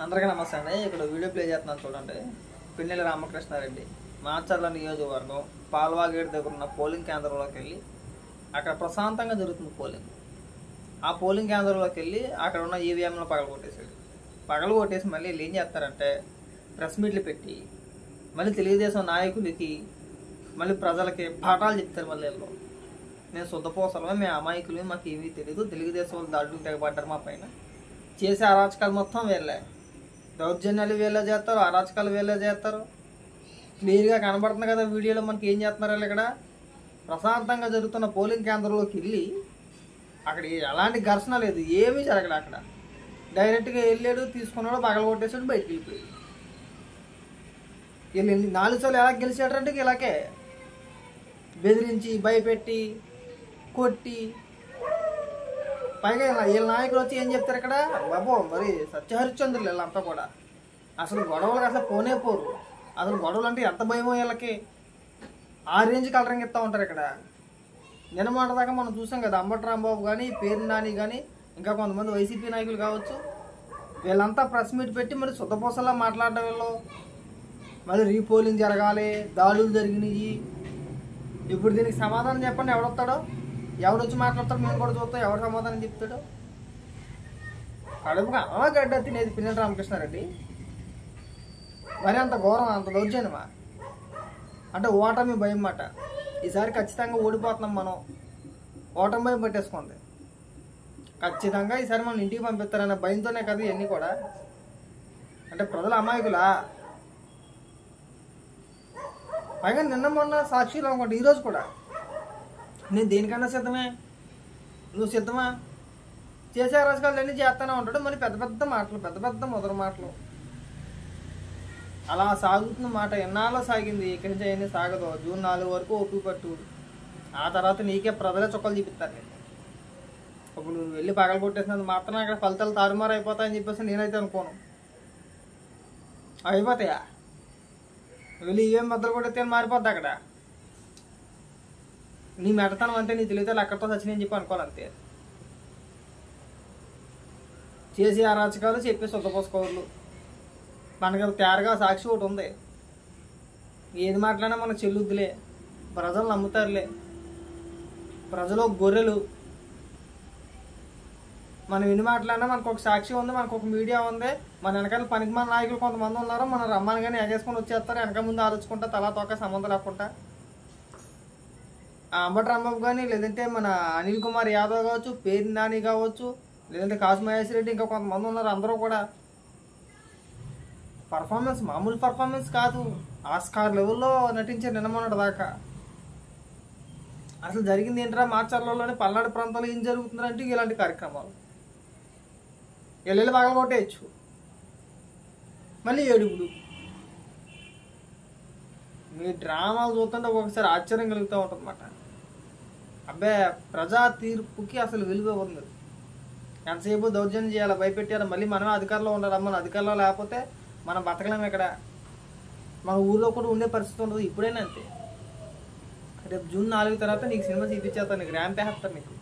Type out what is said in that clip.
అందరికీ నమస్తే అండి. ఇక్కడ వీడియో ప్లే చేస్తున్నాను చూడండి. పిన్నెల రామకృష్ణారెడ్డి మాచర్ల నియోజకవర్గం పాల్వాగేట్ దగ్గర ఉన్న పోలింగ్ కేంద్రంలోకి వెళ్ళి అక్కడ ప్రశాంతంగా జరుగుతుంది పోలింగ్. ఆ పోలింగ్ కేంద్రంలోకి వెళ్ళి అక్కడ ఉన్న ఈవీఎంలను పగలగొట్టేసి మళ్ళీ ఏం చేస్తారంటే ప్రెస్ మీట్లు పెట్టి మళ్ళీ తెలుగుదేశం నాయకులకి మళ్ళీ ప్రజలకి పాఠాలు చెప్తారు. మళ్ళీ మేము శుద్ధపోసలమే, మేము అమాయకులమే, మాకు ఏమీ తెలియదు, తెలుగుదేశం వాళ్ళు దాడులు తెగబడ్డారు మా పైన, చేసే అరాచకాలు మొత్తం వీళ్ళే, దౌర్జన్యాలు వీళ్ళే చేస్తారు, అరాచకాలు వీళ్ళే చేస్తారు. క్లియర్గా కనబడుతుంది కదా వీడియోలో మనకి ఏం చేస్తున్నారు. వాళ్ళు ఇక్కడ ప్రశాంతంగా జరుగుతున్న పోలింగ్ కేంద్రంలోకి వెళ్ళి అక్కడ ఎలాంటి ఘర్షణ లేదు, ఏమీ జరగదు. అక్కడ డైరెక్ట్గా వెళ్ళాడు, తీసుకున్నాడు, పగలగొట్టేసాడు, బయటికి వెళ్ళిపోయాడు. వీళ్ళు 4 సార్లు ఎలా గెలిచాడంటే ఇలాగే బెదిరించి భయపెట్టి కొట్టి, పైగా వీళ్ళ నాయకులు వచ్చి ఏం చెప్తారు ఇక్కడ, బాబో మరి సత్యహరిశ్చంద్రులు వీళ్ళంతా కూడా అసలు గొడవలకు అసలు పోనే పోరు. అసలు గొడవలు అంటే ఎంత భయమో వీళ్ళకి, ఆ రేంజ్ కలరింగ్ ఇస్తూ ఉంటారు ఇక్కడ. నిన్నమాట దాకా మనం చూసాం కదా, అంబటి రాంబాబు కానీ, పేరు నాని కానీ, ఇంకా కొంతమంది వైసీపీ నాయకులు కావచ్చు, వీళ్ళంతా ప్రెస్ మీట్ పెట్టి మరి శుద్ధపోసలా మాట్లాడడం. వీళ్ళు మళ్ళీ రీపోలింగ్ జరగాలి, దాడులు జరిగినాయి, ఇప్పుడు దీనికి సమాధానం చెప్పండి. ఎవడొస్తాడో, ఎవడొచ్చి మాట్లాడతాడు, మేము కూడా చూస్తాం, ఎవరు సమాధానం చెప్తాడో. కడుపుగా గడ్డ తినేది పిన్నెల రామకృష్ణారెడ్డి. మరి అంత ఘోరం, అంత దౌర్జన్యమా? అంటే ఓటమి భయం మాట. ఈసారి ఖచ్చితంగా ఓడిపోతున్నాం మనం, ఓటమి భయం పట్టేసుకుంది. ఖచ్చితంగా ఈసారి మనం ఇంటికి పంపిస్తారనే భయంతోనే కదా ఇవన్నీ కూడా. అంటే ప్రజల అమాయకులా? పైగా నిన్న మొన్న సాక్షిలో అనుకోండి, ఈరోజు కూడా నేను దేనికన్నా సిద్ధమే, నువ్వు సిద్ధమా, చేసే రాజకాలు అన్నీ చేస్తానే ఉంటాడు. మరి పెద్ద పెద్ద మాటలు, పెద్ద పెద్ద మొదటి మాటలు, అలా సాగుతున్న మాట ఎన్నాళ్ళో సాగింది. ఇక్కడి నుంచి అవన్నీ సాగదు. జూన్ 4 వరకు ఓపిక పట్టు, ఆ తర్వాత నీకే ప్రజలే చుక్కలు చూపిస్తారు. నేను ఇప్పుడు నువ్వు వెళ్ళి పగలు కొట్టేసినంత మాత్రం అక్కడ ఫలితాలు తారుమారు అయిపోతాయని చెప్పేసి నేనైతే అనుకోను. అయిపోతాయా? వెళ్ళి ఏం బద్దలు కొట్టేస్తే మారిపోద్ది అక్కడ. నీ మెడతనం అంతే, నీ తెలివితేలు అక్కడితో సచ్చినని చెప్పి అనుకోవాలంతే. చేసి అరాచకాలు చెప్పి శుద్ధపోసుకోవాలి. మనకి తేరగా సాక్షి ఒకటి ఉంది, ఏది మాట్లాడినా మనకు చెల్లుద్దులే, ప్రజలు నమ్ముతారులే, ప్రజలు గొర్రెలు. మనం ఎన్ని మాట్లాడినా మనకు ఒక సాక్షి ఉంది, మనకు ఒక మీడియా ఉంది, మన వెనకాల పనికిమాల నాయకులు కొంతమంది ఉన్నారు. మనం రమ్మని కానీ ఎగేసుకొని వచ్చేస్తారు, వెనక ముందు ఆలోచుకుంటా, తలా తోక సంబంధం లేకుండా. అంబటి రాంబాబు కానీ, లేదంటే మన అనిల్ కుమార్ యాదవ్ కావచ్చు, పేరు నాని కావచ్చు, లేదంటే కాసు మహేష్ రెడ్డి, ఇంకా కొంతమంది ఉన్నారు. అందరూ కూడా పర్ఫార్మెన్స్ మామూలు పర్ఫార్మెన్స్ కాదు, ఆస్కార్ లెవెల్లో నటించారు నిన్న మొన్నటి దాకా. అసలు జరిగింది ఏంటరా, మాచర్లలోని పల్నాడు ప్రాంతాల్లో ఏం జరుగుతుందంటే ఇలాంటి కార్యక్రమాలు. ఎల్లెళ్ళు బాగా కొట్టేయచ్చు, మళ్ళీ ఏడుగులు. మీ డ్రామాలు చూస్తుంటే ఒకసారి ఆశ్చర్యం కలుగుతూ ఉంటుంది అన్నమాట. అబ్బే, ప్రజా తీర్పుకి అసలు విలువ ఉంది. ఎంతసేపు దౌర్జన్యం చేయాలి, భయపెట్టాలి, మళ్ళీ మనమే అధికారంలో ఉండాలి. మన అధికారంలో లేకపోతే మనం బతకలేము. ఇక్కడ మన ఊళ్ళో కూడా ఉండే పరిస్థితి ఉండదు. ఇప్పుడైనా అంతే. రేపు జూన్ 4 తర్వాత నీకు సినిమా చూపించేస్తాను, నీకు ర్యాంప్ వేస్తారు నీకు.